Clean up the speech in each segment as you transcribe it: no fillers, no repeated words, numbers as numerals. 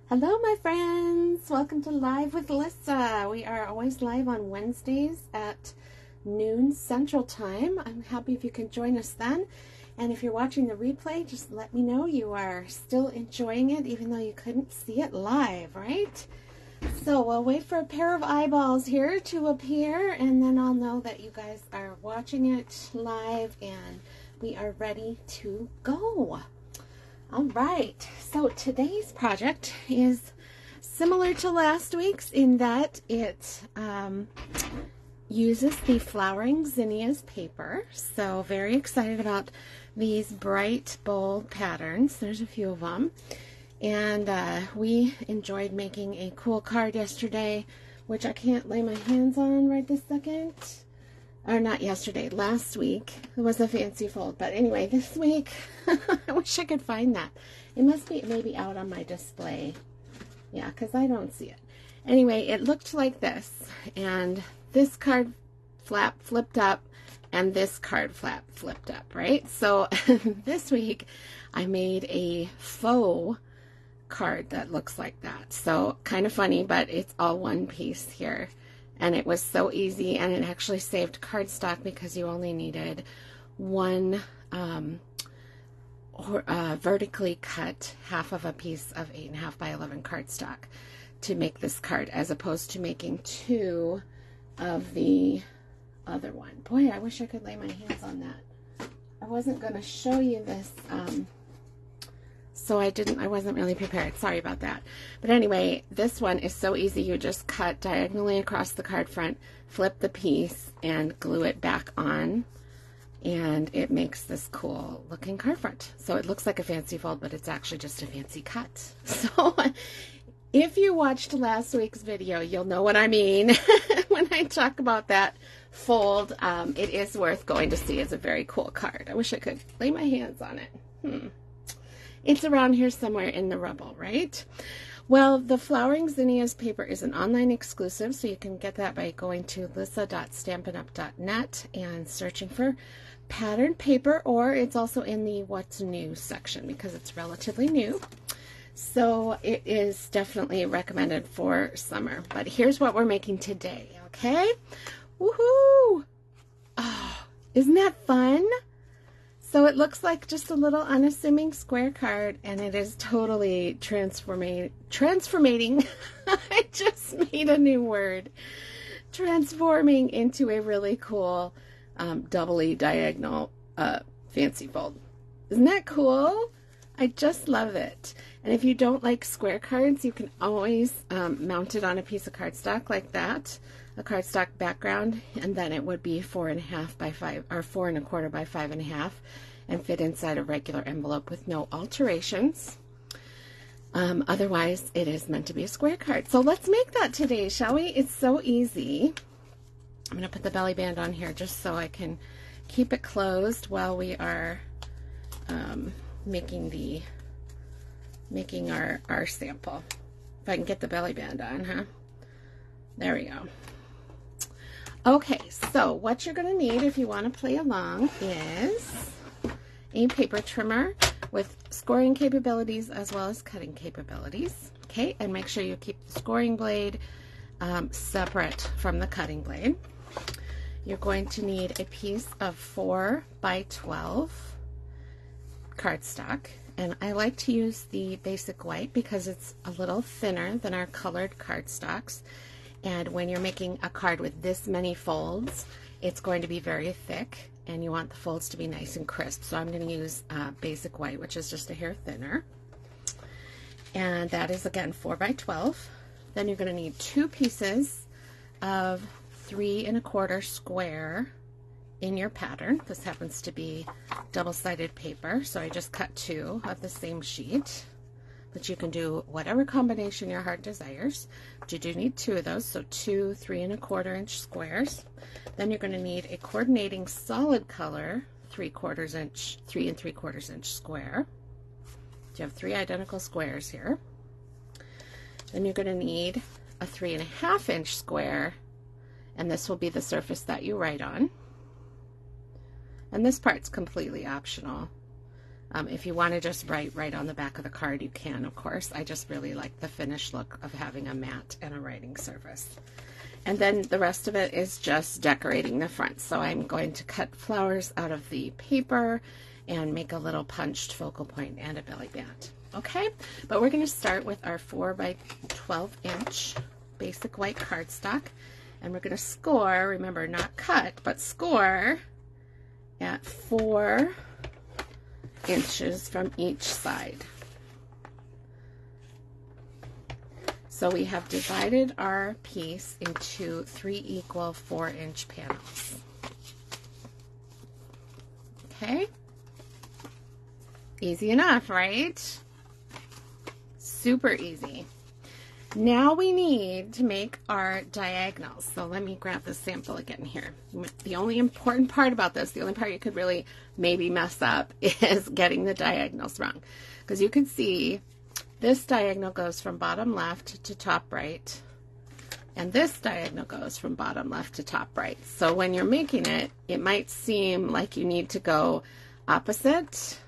Hello, my friends. Welcome to Live with Lyssa. We are always live on Wednesdays at noon Central Time. I'm happy if you can join us then. And if you're watching the replay, just let me know you are still enjoying it, even though you couldn't see it live, right? So we'll wait for a pair of eyeballs here to appear, and then I'll know that you guys are watching it live and we are ready to go. All right, so today's project is similar to last week's in that it uses the Flowering Zinnias paper. So very excited about these bright, bold patterns. There's a few of them. And we enjoyed making a cool card yesterday, which I can't lay my hands on right this second. Or not yesterday, last week. It was a fancy fold. But anyway, this week, I wish I could find that. It must be maybe out on my display. Yeah, because I don't see it. Anyway, it looked like this. And this card flap flipped up, and this card flap flipped up, right? So this week, I made a faux card that looks like that. So kind of funny, but it's all one piece here. And it was so easy, and it actually saved cardstock because you only needed one vertically cut half of a piece of 8.5 by 11 cardstock to make this card, as opposed to making two of the other one. Boy, I wish I could lay my hands on that. I wasn't going to show you this, so I wasn't really prepared. Sorry about that. But anyway, this one is so easy. You just cut diagonally across the card front, flip the piece, and glue it back on. And it makes this cool looking card front. So it looks like a fancy fold, but it's actually just a fancy cut. So if you watched last week's video, you'll know what I mean when I talk about that fold. It is worth going to see. It's a very cool card. I wish I could lay my hands on it. It's around here somewhere in the rubble, right? Well, the Flowering Zinnias paper is an online exclusive, so you can get that by going to lyssa.stampinup.net and searching for pattern paper, or it's also in the What's New section because it's relatively new. So it is definitely recommended for summer. But here's what we're making today, okay? Woohoo! Oh, isn't that fun? So it looks like just a little unassuming square card, and it is totally transformating. I just made a new word. Transforming into a really cool doubly diagonal fancy fold. Isn't that cool? I just love it. And if you don't like square cards, you can always mount it on a piece of cardstock like that, a cardstock background, and then it would be 4.5 by 5 or 4.25 by 5.5 and fit inside a regular envelope with no alterations. Otherwise, it is meant to be a square card. So let's make that today, shall we? It's so easy. I'm going to put the belly band on here just so I can keep it closed while we are making our sample. If I can get the belly band on, huh? There we go. Okay, so what you're going to need if you want to play along is a paper trimmer with scoring capabilities as well as cutting capabilities. Okay, and make sure you keep the scoring blade separate from the cutting blade. You're going to need a piece of 4 by 12 cardstock, and I like to use the basic white because it's a little thinner than our colored cardstocks, and when you're making a card with this many folds, it's going to be very thick, and you want the folds to be nice and crisp. So I'm going to use basic white, which is just a hair thinner, and that is again 4 by 12. Then you're going to need 2 pieces of 3.25 square in your pattern. This happens to be double-sided paper, so I just cut 2 of the same sheet, but you can do whatever combination your heart desires. But you do need 2 of those, so 2 3.25 inch squares. Then you're going to need a coordinating solid color 3 3.75 inch square. You have 3 identical squares here. Then you're going to need a 3.5 inch square, and this will be the surface that you write on. And this part's completely optional. If you want to just write right on the back of the card, you can, of course. I just really like the finished look of having a mat and a writing surface. And then the rest of it is just decorating the front. So I'm going to cut flowers out of the paper and make a little punched focal point and a belly band. Okay, but we're going to start with our 4 by 12 inch basic white cardstock, and we're going to score, remember not cut, but score at 4 inches from each side. So we have divided our piece into 3 equal 4-inch panels. Okay, easy enough, right? Super easy. Now we need to make our diagonals. So let me grab the sample again here. The only important part about this, the only part you could really maybe mess up, is getting the diagonals wrong. Because you can see this diagonal goes from bottom left to top right, and this diagonal goes from bottom left to top right. So when you're making it, it might seem like you need to go opposite,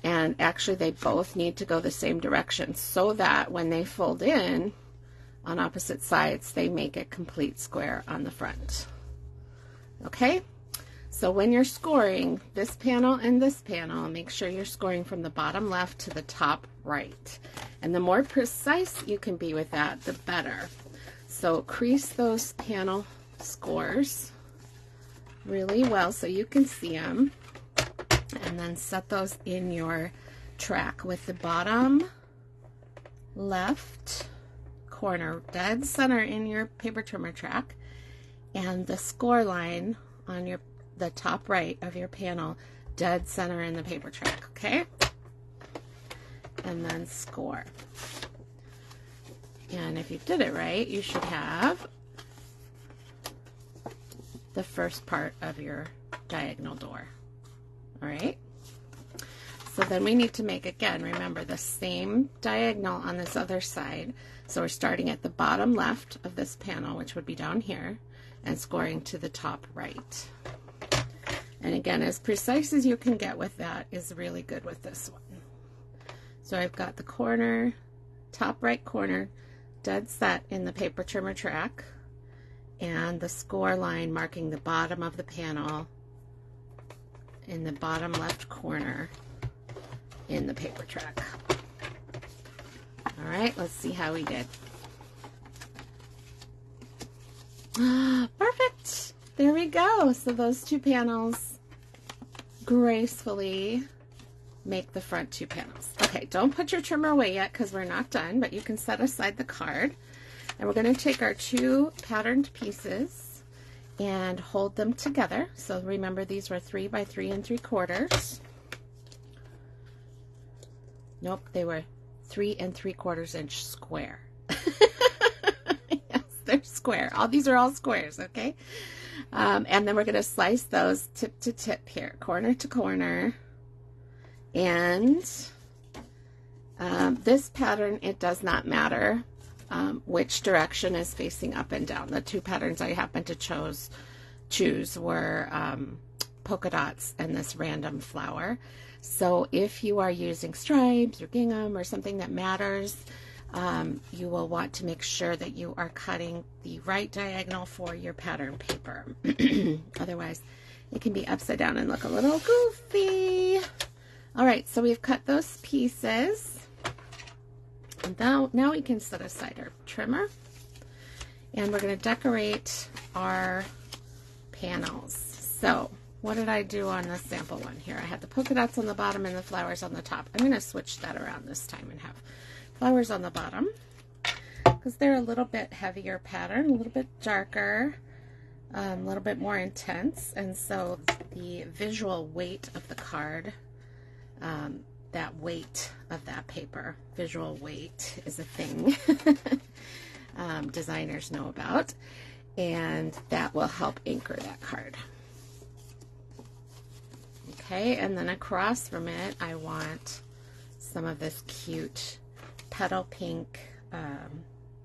and actually they both need to go the same direction so that when they fold in on opposite sides, they make a complete square on the front. Okay, so when you're scoring this panel and this panel, make sure you're scoring from the bottom left to the top right. And the more precise you can be with that, the better. So crease those panel scores really well so you can see them. And then set those in your track with the bottom left corner dead center in your paper trimmer track, and the score line on the top right of your panel dead center in the paper track. Okay, and then score. And if you did it right, you should have the first part of your diagonal door. All right, so then we need to make, again, remember, the same diagonal on this other side. So we're starting at the bottom left of this panel, which would be down here, and scoring to the top right. And again, as precise as you can get with that is really good with this one. So I've got the corner, top right corner, dead set in the paper trimmer track, and the score line marking the bottom of the panel in the bottom left corner in the paper track. All right, let's see how we did. Perfect. There we go. So those 2 panels gracefully make the front 2 panels. Okay, don't put your trimmer away yet because we're not done, but you can set aside the card. And we're going to take our 2 patterned pieces and hold them together. So remember, these were 3 by 3 3/4. Nope, they were 3 3/4 inch square. Yes, they're square. These are all squares, okay? And then we're going to slice those tip to tip here, corner to corner. And this pattern, it does not matter which direction is facing up and down. The 2 patterns I happened to choose were polka dots and this random flower. So if you are using stripes or gingham or something that matters, you will want to make sure that you are cutting the right diagonal for your pattern paper. Otherwise, it can be upside down and look a little goofy. All right, so we've cut those pieces. And now we can set aside our trimmer, and we're going to decorate our panels. So what did I do on this sample one here? I had the polka dots on the bottom and the flowers on the top. I'm going to switch that around this time and have flowers on the bottom because they're a little bit heavier pattern, a little bit darker, a little bit more intense, and so the visual weight of the card, that weight of that paper, visual weight is a thing designers know about, and that will help anchor that card. Okay, and then across from it, I want some of this cute petal pink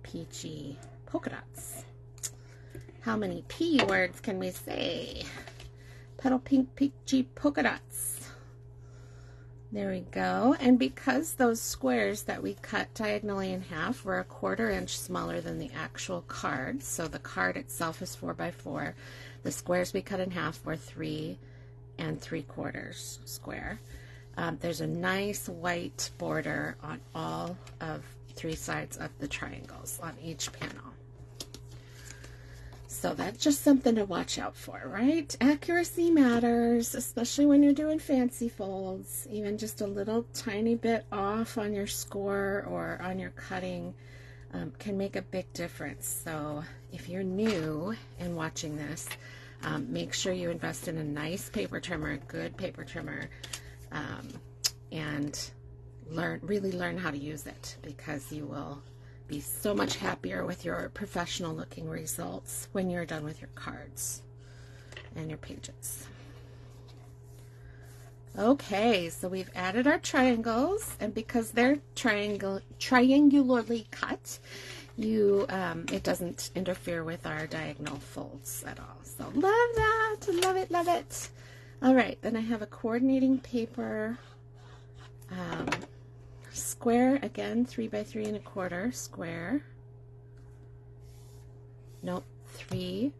peachy polka dots. How many P words can we say? Petal pink peachy polka dots. There we go. And because those squares that we cut diagonally in half were 1/4 inch smaller than the actual card, so the card itself is 4 by 4, the squares we cut in half were 3 3/4 square. There's a nice white border on all of 3 sides of the triangles on each panel. So that's just something to watch out for, right? Accuracy matters, especially when you're doing fancy folds. Even just a little tiny bit off on your score or on your cutting can make a big difference. So if you're new and watching this, make sure you invest in a nice paper trimmer, a good paper trimmer, and really learn how to use it, because you will be so much happier with your professional looking results when you're done with your cards and your pages. Okay, so we've added our triangles, and because they're triangularly cut, it doesn't interfere with our diagonal folds at all. So love that, love it, love it. All right, then I have a coordinating paper square, again, 3 by 3 1/4 square. Nope, 3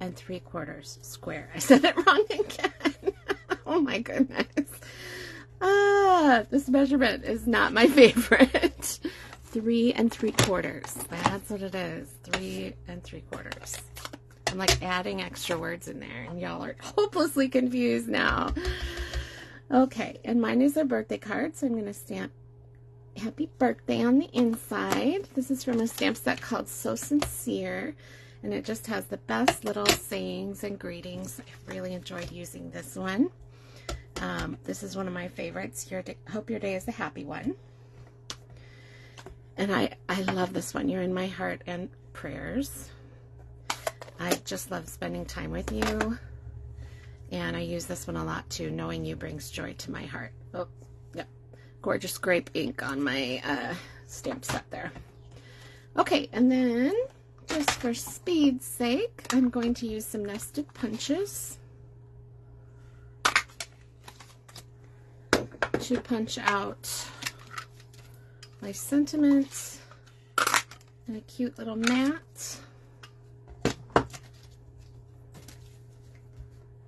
3/4 square. I said it wrong again. Oh my goodness. This measurement is not my favorite. 3 3/4. That's what it is. 3 3/4. I'm like adding extra words in there, and y'all are hopelessly confused now. Okay, and mine is a birthday card, so I'm going to stamp happy birthday on the inside. This is from a stamp set called So Sincere, and it just has the best little sayings and greetings. I really enjoyed using this one. This is one of my favorites. Hope your day is a happy one. And I love this one. You're in my heart and prayers. I just love spending time with you. And I use this one a lot too. Knowing you brings joy to my heart. Oh, yeah. Gorgeous grape ink on my stamp set there. Okay, and then just for speed's sake, I'm going to use some nested punches to punch out my sentiments and a cute little mat.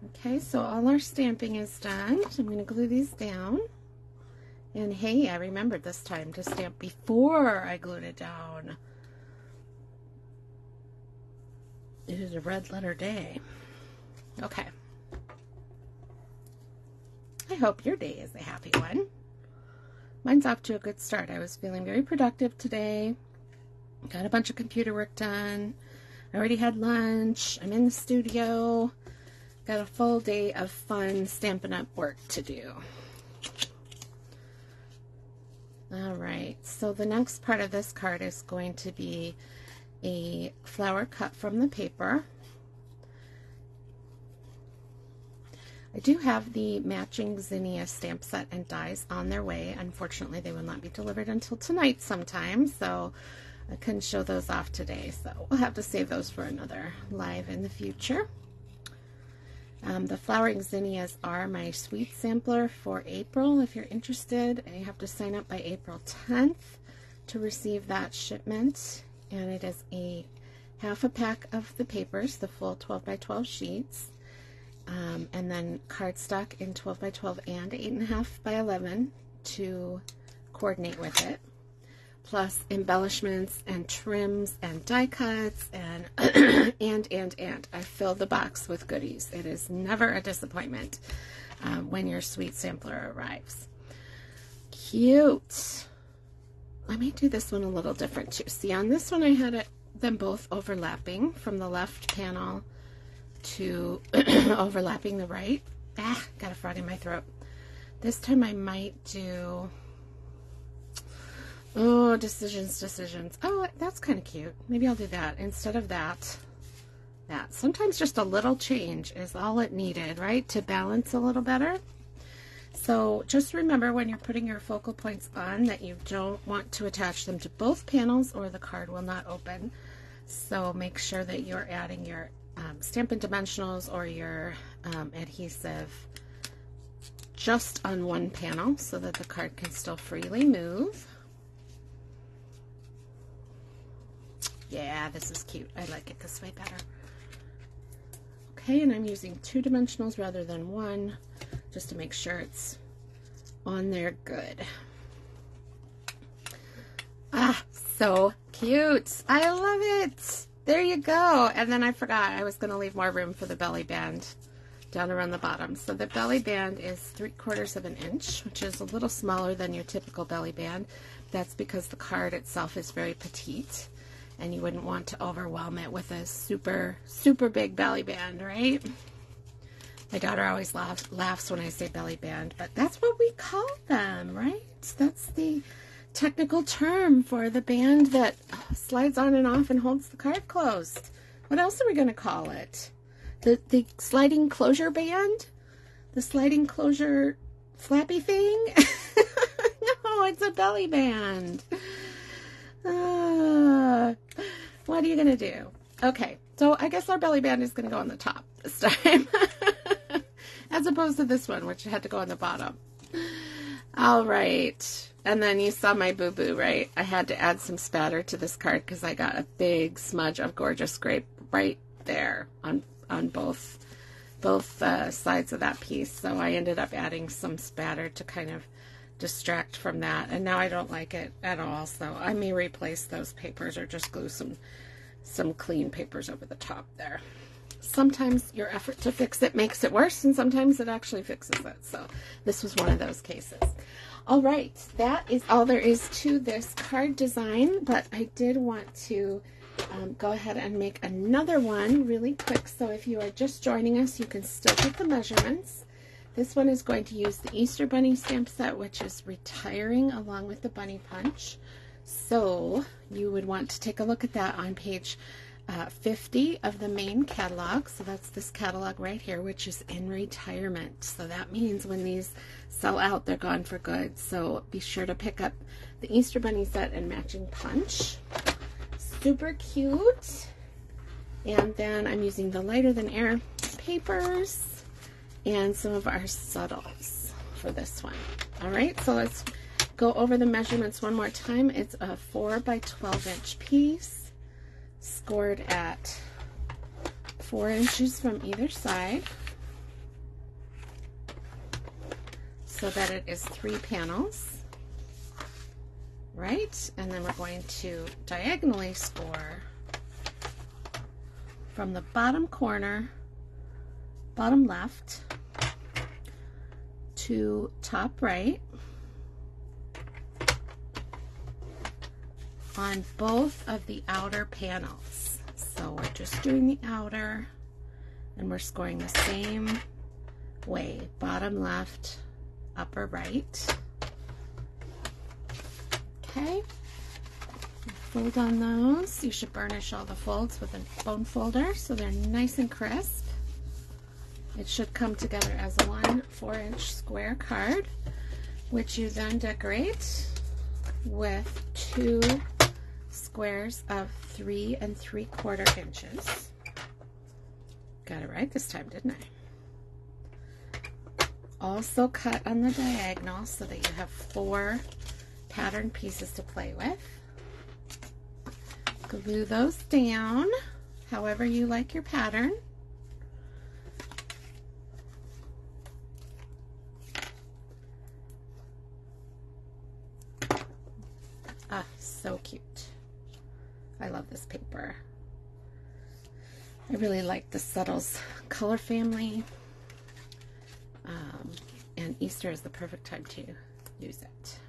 Okay, so all our stamping is done. So I'm going to glue these down. And hey, I remembered this time to stamp before I glued it down. It is a red letter day. Okay. I hope your day is a happy one. Mine's off to a good start. I was feeling very productive today. Got a bunch of computer work done. I already had lunch. I'm in the studio. Got a full day of fun Stampin' Up! Work to do. All right, so the next part of this card is going to be a flower cut from the paper. I do have the matching zinnia stamp set and dies on their way. Unfortunately, they will not be delivered until tonight sometime, so I couldn't show those off today. So we'll have to save those for another live in the future. The flowering zinnias are my sweet sampler for April. If you're interested, you have to sign up by April 10th to receive that shipment. And it is a half a pack of the papers, the full 12 by 12 sheets. And then cardstock in 12 by 12 and 8.5 by 11 to coordinate with it. Plus embellishments and trims and die cuts and and I fill the box with goodies. It is never a disappointment when your sweet sampler arrives. Cute. Let me do this one a little different too. See, on this one I had them both overlapping from the left panel to overlapping the right. Got a frog in my throat. This time I might do... Oh, decisions. Oh, that's kind of cute. Maybe I'll do that instead of that. Sometimes just a little change is all it needed, right? To balance a little better. So just remember when you're putting your focal points on that you don't want to attach them to both panels or the card will not open. So make sure that you're adding your Stampin' Dimensionals or your adhesive just on one panel so that the card can still freely move. Yeah, this is cute. I like it this way better. Okay, and I'm using 2 dimensionals rather than 1 just to make sure it's on there good. Ah, so cute. I love it. There you go. And then I forgot I was going to leave more room for the belly band down around the bottom. So the belly band is 3/4 of an inch, which is a little smaller than your typical belly band. That's because the card itself is very petite and you wouldn't want to overwhelm it with a super, super big belly band, right? My daughter always laughs when I say belly band, but that's what we call them, right? That's the technical term for the band that slides on and off and holds the card closed. What else are we going to call it? The sliding closure band? The sliding closure flappy thing? No, it's a belly band. What are you going to do? Okay, so I guess our belly band is going to go on the top this time. As opposed to this one, which had to go on the bottom. All right. And then you saw my boo-boo, right? I had to add some spatter to this card because I got a big smudge of Gorgeous Grape right there on both sides of that piece. So I ended up adding some spatter to kind of distract from that. And now I don't like it at all. So I may replace those papers or just glue some clean papers over the top there. Sometimes your effort to fix it makes it worse, and sometimes it actually fixes it. So this was one of those cases. All right, that is all there is to this card design, but I did want to go ahead and make another one really quick. So if you are just joining us, you can still get the measurements. This one is going to use the Easter Bunny stamp set, which is retiring along with the bunny punch. So you would want to take a look at that on page 50 of the main catalog. So that's this catalog right here, which is in retirement. So that means when these sell out, they're gone for good. So be sure to pick up the Easter Bunny set and matching punch. Super cute. And then I'm using the lighter than air papers and some of our subtles for this one. All right, so let's go over the measurements one more time. It's a 4 by 12 inch piece, scored at 4 inches from either side, so that it is 3 panels, right? And then we're going to diagonally score from the bottom corner, bottom left, to top right on both of the outer panels. So we're just doing the outer and we're scoring the same way, bottom left, upper right. Okay, fold on those. You should burnish all the folds with a bone folder so they're nice and crisp. It should come together as a 1 4-inch square card, which you then decorate with 2 squares of 3 3/4 inches. Got it right this time, didn't I? Also cut on the diagonal so that you have 4 pattern pieces to play with. Glue those down however you like your pattern. Ah, so cute. I love this paper. I really like the Subtles color family. And Easter is the perfect time to use it.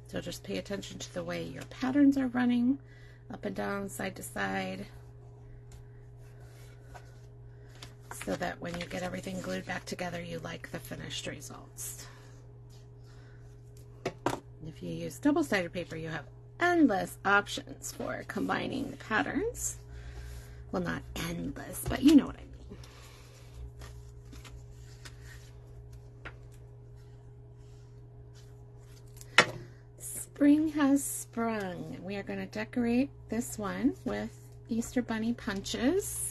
So just pay attention to the way your patterns are running, up and down, side to side, so that when you get everything glued back together, you like the finished results. If you use double-sided paper, you have endless options for combining the patterns. Well, not endless, but you know what I mean. Spring has sprung. We are going to decorate this one with Easter Bunny punches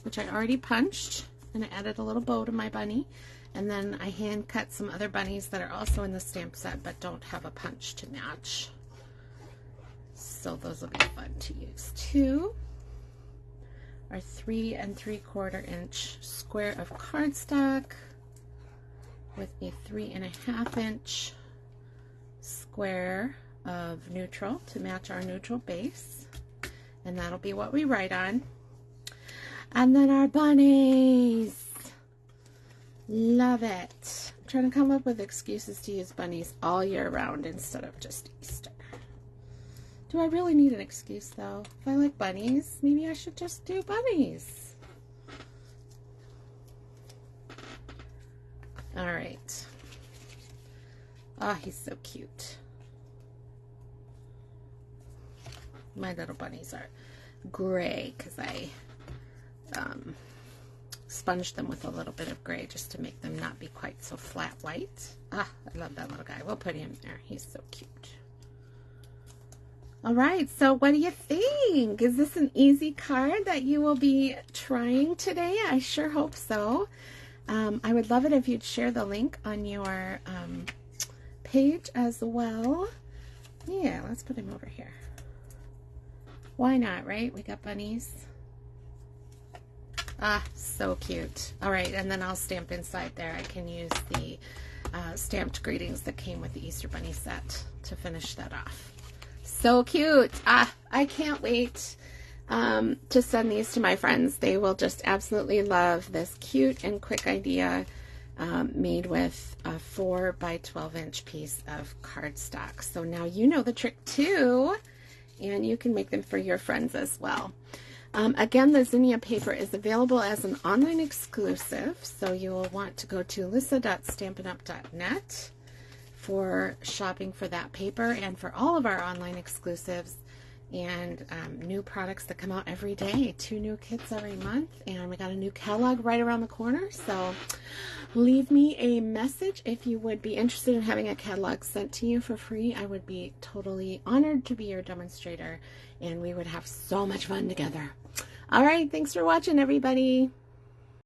which I already punched, and I added a little bow to my bunny. And then I hand cut some other bunnies that are also in the stamp set but don't have a punch to match. So those will be fun to use too. Our 3 3/4 inch square of cardstock with a 3 1/2 inch square of neutral to match our neutral base. And that'll be what we write on. And then our bunnies. Love it. I'm trying to come up with excuses to use bunnies all year round instead of just Easter. Do I really need an excuse though? If I like bunnies, maybe I should just do bunnies. All right. Oh, he's so cute. My little bunnies are gray because I sponged them with a little bit of gray just to make them not be quite so flat white. Ah, I love that little guy. We'll put him there. He's so cute. All right, so what do you think? Is this an easy card that you will be trying today? I sure hope so. I would love it if you'd share the link on your page as well. Yeah, let's put him over here. Why not, right? We got bunnies. Ah, so cute. All right, and then I'll stamp inside there. I can use the stamped greetings that came with the Easter Bunny set to finish that off. So cute. Ah, I can't wait to send these to my friends. They will just absolutely love this cute and quick idea made with a 4 by 12 inch piece of cardstock. So now you know the trick too, and you can make them for your friends as well. Again, the zinnia paper is available as an online exclusive, so you will want to go to lyssa.stampinup.net for shopping for that paper and for all of our online exclusives and new products that come out every day. 2 new kits every month, and we got a new catalog right around the corner. So leave me a message if you would be interested in having a catalog sent to you for free. I would be totally honored to be your demonstrator, and we would have so much fun together. All right, thanks for watching, everybody.